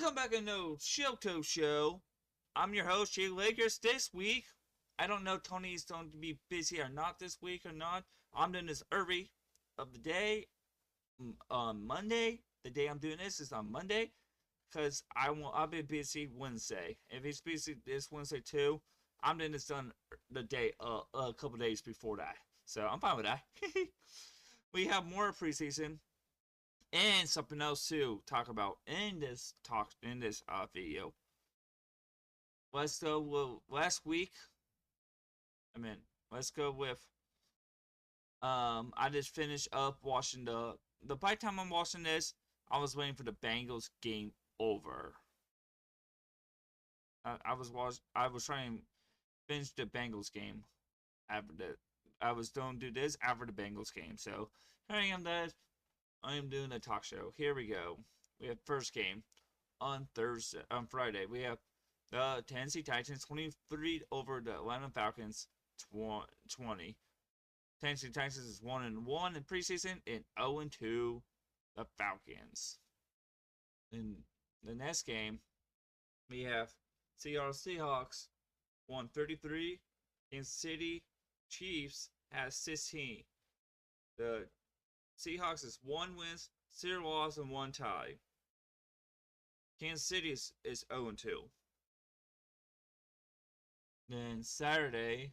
Welcome back to No Shoto Show. I'm your host, Jay Lakers. This week, I don't know if Tony's going to be busy or not this week or not. I'm doing this early of the day on Monday. The day I'm doing this is on Monday because I'll be busy Wednesday. If he's busy this Wednesday too, I'm doing this done the day a couple days before that. So I'm fine with that. We have more preseason and something else to talk about in this video. Let's go with last week. Let's go with I just finished up watching the by the time I'm watching this, I was waiting for the Bengals game over. I was trying to finish the Bengals game after the I was going to do this after the Bengals game. So here I am that I am doing a talk show. Here we go. We have first game on Friday. We have the Tennessee Titans 23 over the Atlanta Falcons 20. Tennessee Titans is 1-1 in preseason and 0-2 the Falcons. In the next game, we have Seattle Seahawks 133. Kansas City Chiefs has 16. The Seahawks is 1 win, 0 loss, and 1 tie. Kansas City is 0-2. Then Saturday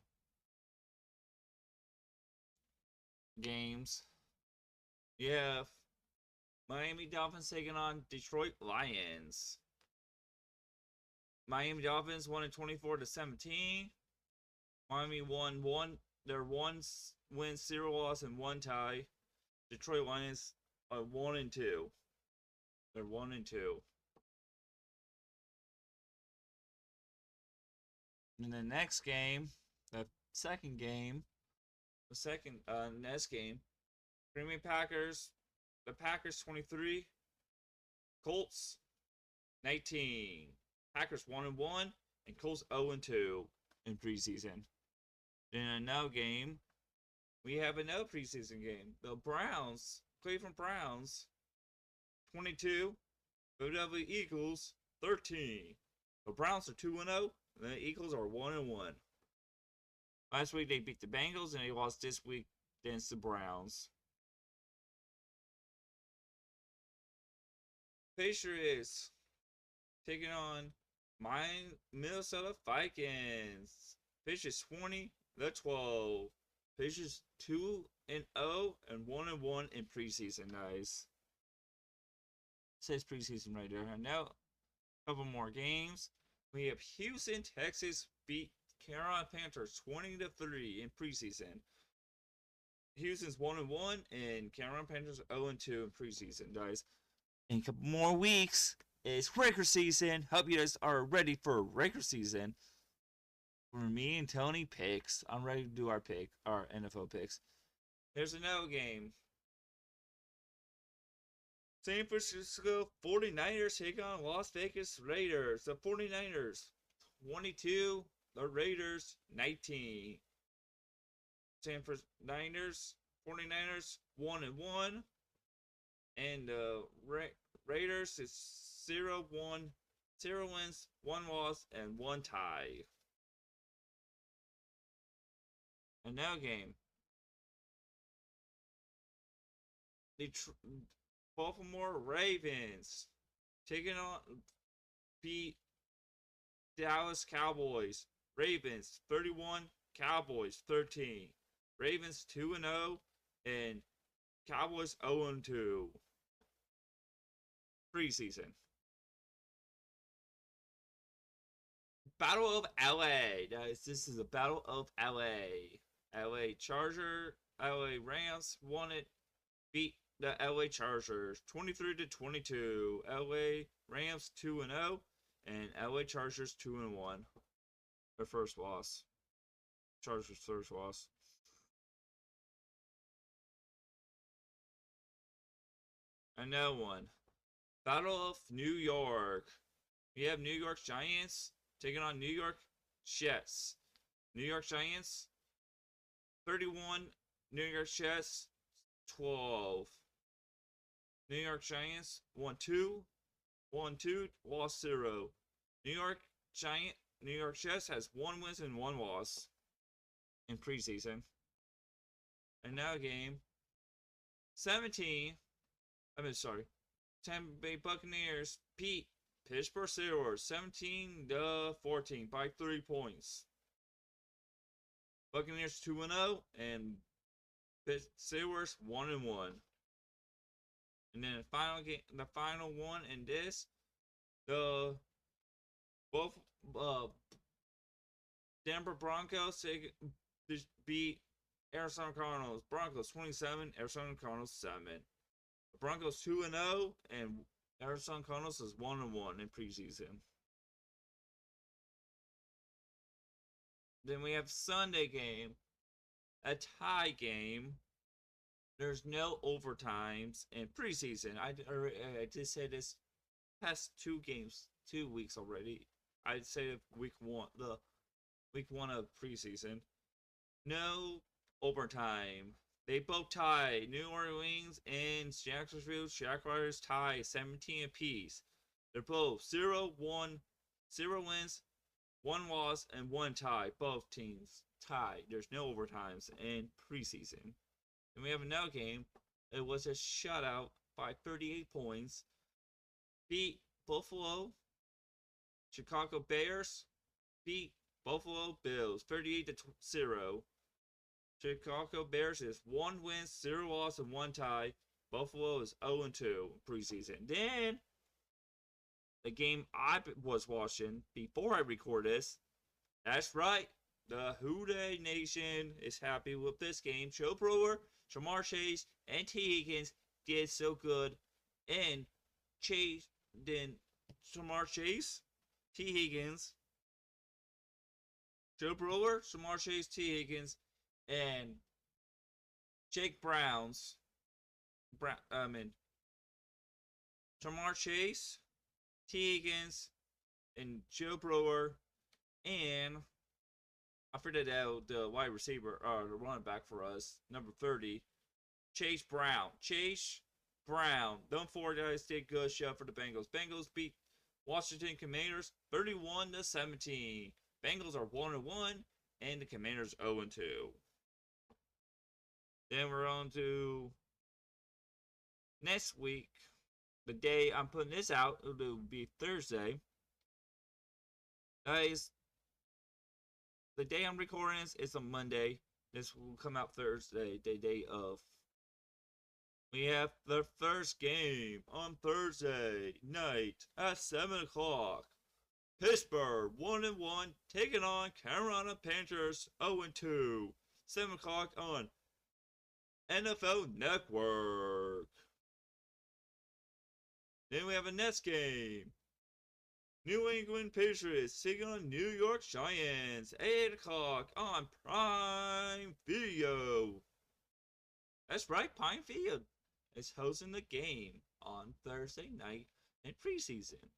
games. We have Miami Dolphins taking on Detroit Lions. Miami Dolphins won 24-17. Miami won. They're 1 win, 0 loss, and 1 tie. Detroit Lions are 1-2. They're 1-2. In the next game, the second next game, Green Bay Packers, the Packers 23, Colts 19. Packers 1-1 and Colts 0-2 in preseason. In another game, we have another preseason game. The Cleveland Browns 22, Philadelphia Eagles 13. The Browns are 2-0. And the Eagles are 1-1. Last week they beat the Bengals and they lost this week against the Browns. Patriots taking on Minnesota Vikings. Patriots 20-12. Patriots 2-0 and 1-1 in preseason, guys. It says preseason right there. And now a couple more games. We have Houston, Texas beat Carolina Panthers 20-3 in preseason. Houston's 1-1 and Carolina Panthers 0-2 in preseason, guys. In a couple more weeks, it's regular season. Hope you guys are ready for regular season. For me and Tony picks, I'm ready to do our NFL picks. Here's another game. San Francisco 49ers take on Las Vegas Raiders. The 49ers 22, the Raiders 19. San Francisco 49ers 1-1, and the Raiders is 0-1, 0 wins, 1 loss, and 1 tie. Another game. Baltimore Ravens beat Dallas Cowboys. Ravens 31, Cowboys 13. Ravens 2-0 and Cowboys 0-2. Preseason. Battle of LA. Guys, this is a Battle of LA. LA Rams beat the LA Chargers 23-22. LA Rams 2-0 and LA Chargers 2-1. Their first loss. Chargers' first loss. Another one. Battle of New York. We have New York Giants taking on New York Jets. New York Giants 31. New York Jets 12. New York Giants 1-2. won 2, lost 0. New York Giant, New York Jets has 1 win and 1 loss in preseason. And now game 17. Tampa Bay Buccaneers beat Pittsburgh Steelers 17-14 by 3 points. Buccaneers 2-0 and Steelers 1-1. And then the final one in this, the both Denver Broncos beat Arizona Cardinals. Broncos 27, Arizona Cardinals 7. The Broncos 2-0 and Arizona Cardinals is 1-1 in preseason. Then we have Sunday game, a tie game. There's no overtimes in preseason. I just said this past 2 weeks already. I'd say week 1 of preseason. No overtime. They both tie. New Orleans and Jacksonville Jaguars tie 17 apiece. They're both 0-1, 0 wins, 1 loss, and 1 tie. Both teams tied. There's no overtimes in preseason. And we have another game. It was a shutout by 38 points. Beat Buffalo. Chicago Bears beat Buffalo Bills 38-0. Chicago Bears is 1 win, 0 loss, and 1 tie. Buffalo is 0-2 preseason. Then the game I was watching before I record this. That's right. The Houday Nation is happy with this game. Joe Brewer, Jamar Chase, and T. Higgins did so good. And Jamar Chase, T. Higgins, Joe Brewer, Jamar Chase, T. Higgins, and Jake Browns. Jamar Chase, T. Higgins, and Joe Brewer, and I figured out the wide receiver, the running back for us, number 30, Chase Brown. Them 4 guys did good shot for the Bengals. Bengals beat Washington Commanders 31-17. Bengals are 1-1, and the Commanders 0-2. Then we're on to next week. The day I'm putting this out, it'll be Thursday. Guys, the day I'm recording this is on Monday. This will come out Thursday, the day of. We have the first game on Thursday night at 7 o'clock. Pittsburgh 1-1 taking on Carolina Panthers 0-2. 7 o'clock on NFL Network. Then we have a next game. New England Patriots taking on New York Giants. 8 o'clock on Prime Video. That's right, Prime Video is hosting the game on Thursday night in preseason.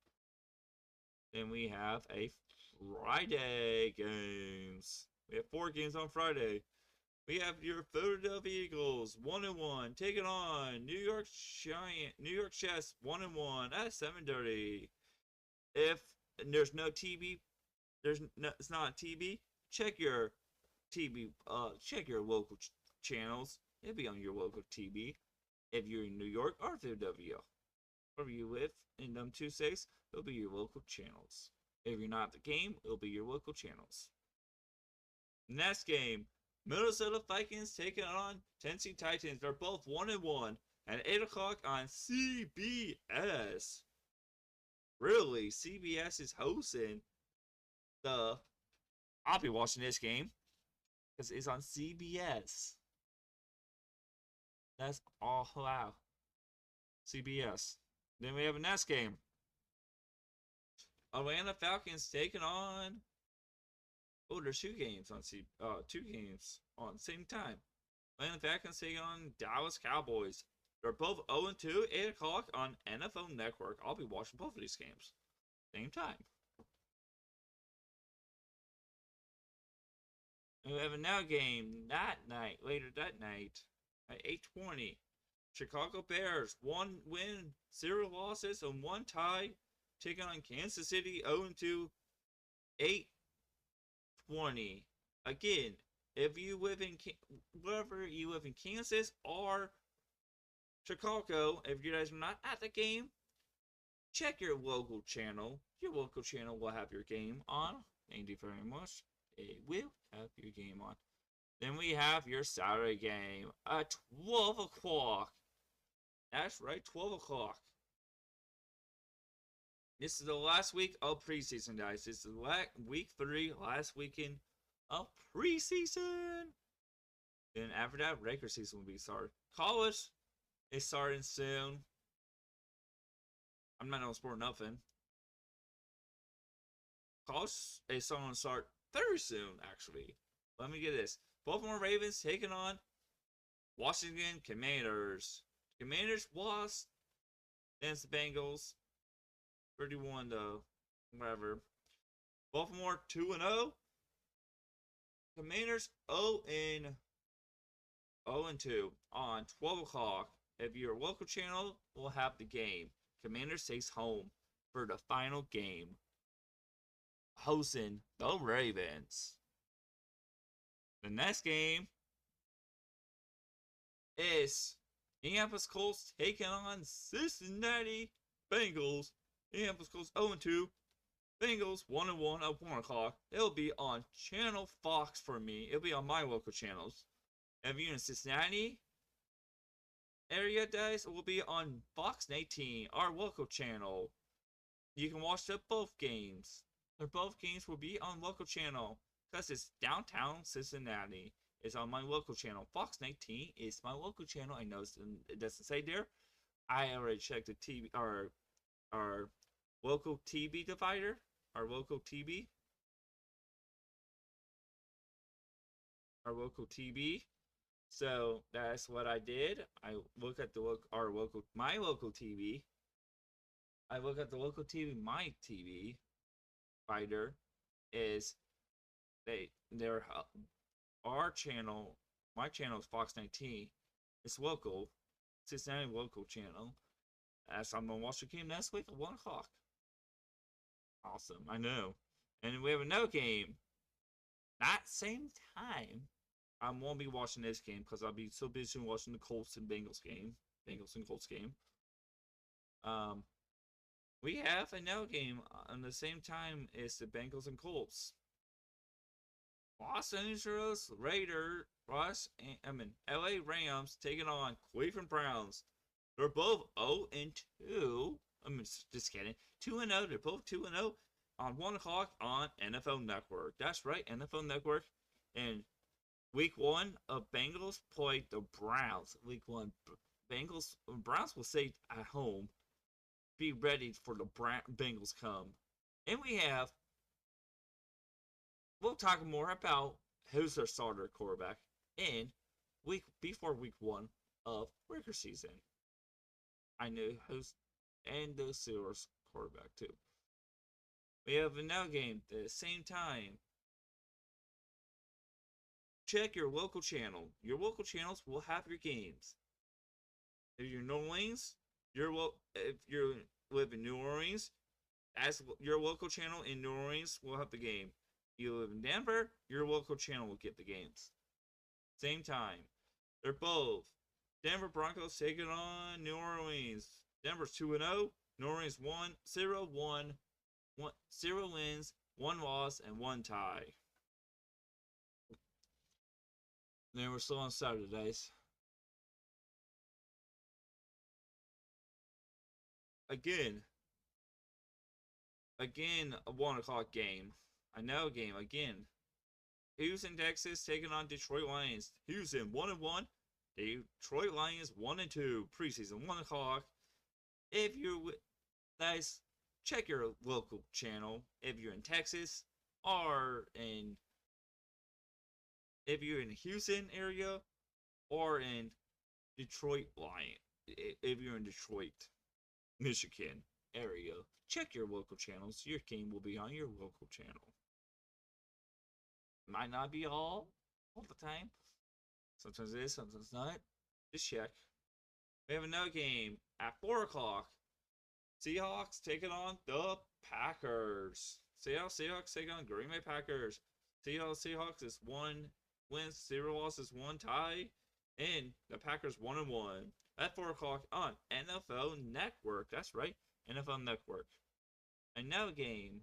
Then we have a Friday games. We have 4 games on Friday. We have your Philadelphia Eagles 1-1 taking on New York Jets 1-1 at 7:30. If there's no TV, it's not TV. Check your TV. Check your local channels. It'll be on your local TV. If you're in New York or Philadelphia, wherever you live in them 2 states, it'll be your local channels. If you're not at the game, it'll be your local channels. Next game, Minnesota Vikings taking on Tennessee Titans. They're both 1-1 at 8 o'clock on CBS. Really, CBS is hosting the. I'll be watching this game because it's on CBS. That's all wow. CBS. Then we have a next game. Atlanta Falcons taking on. Oh, there's 2 games on 2 games on the same time. Atlanta Falcons taking on Dallas Cowboys. They're both 0-2, 8 o'clock on NFL Network. I'll be watching both of these games. Same time. And we have another game later that night at 8:20. Chicago Bears, 1 win, 0 losses, and 1 tie, taking on Kansas City 0-2, 8-20. Again, if you live in wherever you live in Kansas or Chicago, if you guys are not at the game, check your local channel. Your local channel will have your game on. Thank you very much. It will have your game on. Then we have your Saturday game at 12 o'clock. That's right, 12 o'clock. This is the last week of preseason, guys. This is week 3, last weekend of preseason. Then after that, regular season will be started. College is starting soon. I'm not gonna spoil nothing. College is going to start very soon, actually. Let me get this. Baltimore Ravens taking on Washington Commanders. Commanders lost against the Bengals. 31 to whatever. Baltimore 2-0. Commanders 0-2 on 12 o'clock. If your local channel will have the game. Commanders stays home for the final game, hosting the Ravens. The next game is Indianapolis Colts taking on Cincinnati Bengals. Indianapolis Colts 0-2. Bengals 1-1 at 1 o'clock. It'll be on Channel Fox for me. It'll be on my local channels. If you're in Cincinnati area, guys, it will be on Fox 18, our local channel. You can watch both games. Both games will be on local channel because it's downtown Cincinnati. It's on my local channel. Fox 19 is my local channel. I know it doesn't say there. I already checked the TV, our local TV divider, our local TV. So that's what I did. I look at my local TV. I look at the local TV. My TV fighter is our channel. My channel is Fox 19. It's local. Cincinnati local channel. As I'm gonna watch the game next week at 1 o'clock. Awesome, I know. And we have another game. Not same time. I won't be watching this game because I'll be so busy watching the Colts and Bengals game. Bengals and Colts game. We have another game on the same time as the Bengals and Colts. Los Angeles Raiders, LA Rams taking on Cleveland Browns. They're both 0-2. I'm just kidding. 2-0. They're both 2-0 on 1 o'clock on NFL Network. That's right, NFL Network. And Week 1 of Bengals played the Browns. Week 1, Browns will stay at home. Be ready for the Bengals come. And we'll talk more about who's their starter quarterback in before Week 1 of regular season. I know who's and the Steelers quarterback too. We have another game at the same time. Check your local channel. Your local channels will have your games. If you're in New Orleans, if you live in New Orleans, as your local channel in New Orleans will have the game. You live in Denver, your local channel will get the games. Same time. They're both. Denver Broncos taking on New Orleans. Denver's 2-0. New Orleans 0 wins, 1 loss, and 1 tie. Then we're still on Saturdays. Again, a 1 o'clock game. I know game again. Houston, Texas taking on Detroit Lions. Houston 1-1. Detroit Lions 1-2. Preseason 1 o'clock. If you guys check your local channel. If you're in Texas or if you're in the Houston area or in Detroit Lions. If you're in Detroit, Michigan area, check your local channels. Your game will be on your local channel. Might not be all the time. Sometimes it is, sometimes not. Just check. We have another game at 4 o'clock. Seahawks taking on the Packers. Seahawks taking on Green Bay Packers. Seahawks is 1 wins, 0 losses, 1 tie. And the Packers 1-1. At 4 o'clock on NFL Network. That's right, NFL Network. Another game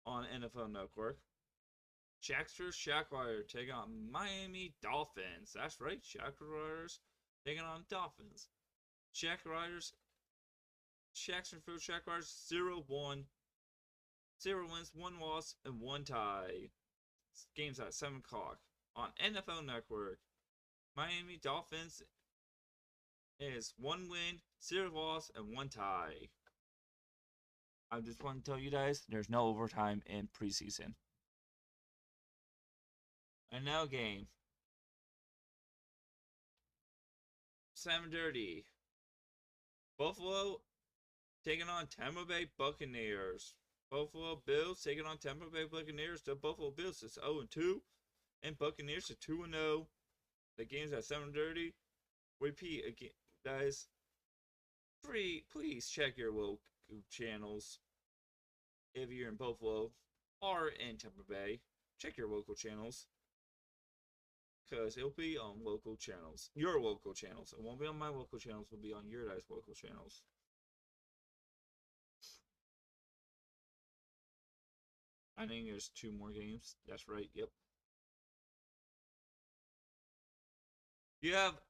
on NFL Network. Jaguars taking on Miami Dolphins. That's right, Jaguars taking on Dolphins. Jaguars 0-1. 0 wins, 1 loss, and 1 tie. Games at 7 o'clock on NFL Network. Miami Dolphins is 1 win, 0 loss, and 1 tie. I just want to tell you guys, there's no overtime in preseason. And now game. 7:30. Buffalo taking on Tampa Bay Buccaneers. Buffalo Bills taking on Tampa Bay Buccaneers. The Buffalo Bills is 0-2. And Buccaneers is 2-0. The game's at 7:30. Repeat again, guys. Please check your local channels. If you're in Buffalo or in Tampa Bay, check your local channels. Because it'll be on local channels. Your local channels. It won't be on my local channels. It'll be on your guys' local channels. I think there's 2 more games. That's right. Yep. You have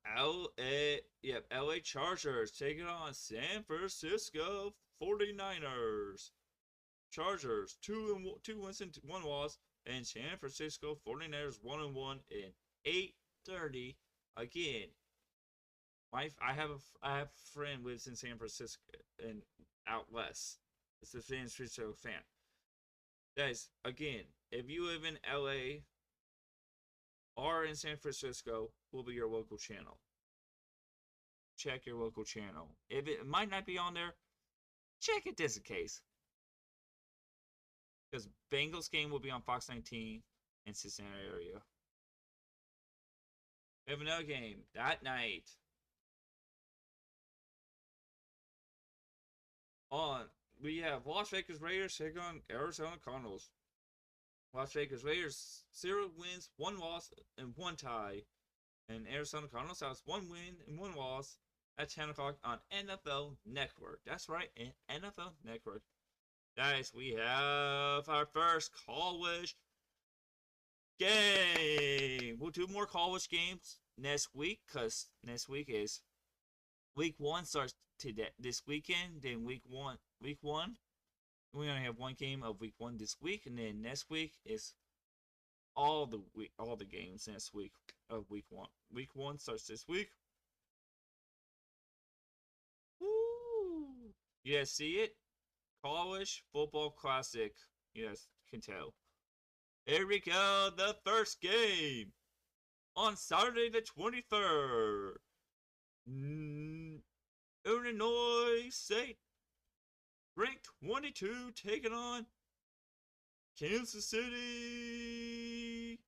LA Chargers taking on San Francisco 49ers. Chargers 2 wins and 1 loss, and San Francisco 49ers 1-1 in 8:30. Again, I have a friend lives in San Francisco and out west. It's a San Francisco fan. Guys, again, if you live in LA or in San Francisco, will be your local channel. Check your local channel. If it might not be on there, check it just in case. Because Bengals game will be on Fox 19 in Cincinnati area. We have another game that night. We have Las Vegas Raiders taking on Arizona Cardinals. Las Vegas Raiders 0 wins, 1 loss, and 1 tie. And Arizona Cardinals has 1 win and 1 loss at 10 o'clock on NFL Network. That's right, NFL Network. Guys, we have our first college game. We'll do more college games next week, because next week is week 1 starts today this weekend. Then week one we only have 1 game of week 1 this week, and then next week is all the games next week of week 1. Week 1 starts this week. Woo! You guys see it? College Football Classic. You guys can tell. Here we go. The first game on Saturday the 23rd. Illinois State, ranked 22, taking on Kansas City.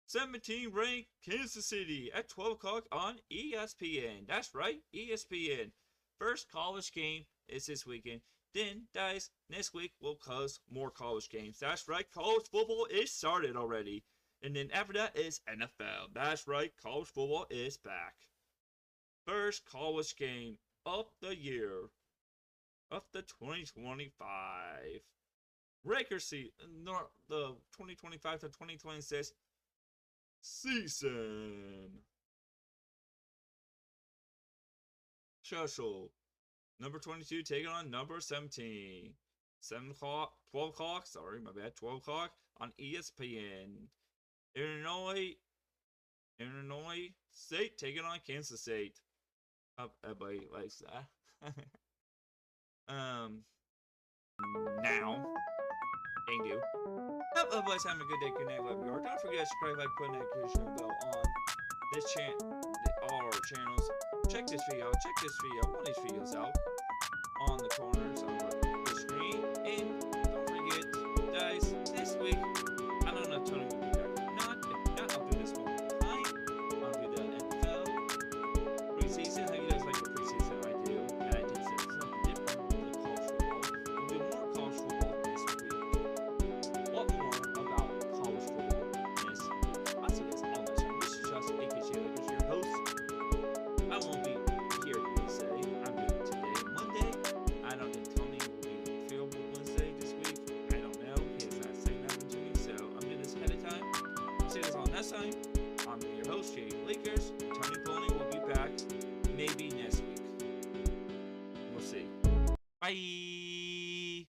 17 ranked Kansas City at 12 o'clock on ESPN. That's right, ESPN. First college game is this weekend. Then, guys, next week we'll cause more college games. That's right, college football is started already. And then after that is NFL. That's right, college football is back. First college game of the year of the 2025 regular season, the 2025 to 2026 season. Special. Number 22 taking on number 17. 12 o'clock, sorry, my bad, 12 o'clock on ESPN. Illinois State taking on Kansas State. Everybody likes that. Now. Thank you. Hope everybody's having a good day, good night, wherever you are. Don't forget to subscribe, like, put that notification bell on this all our channels. Check this video out. Check this video. One of these videos out on the corners.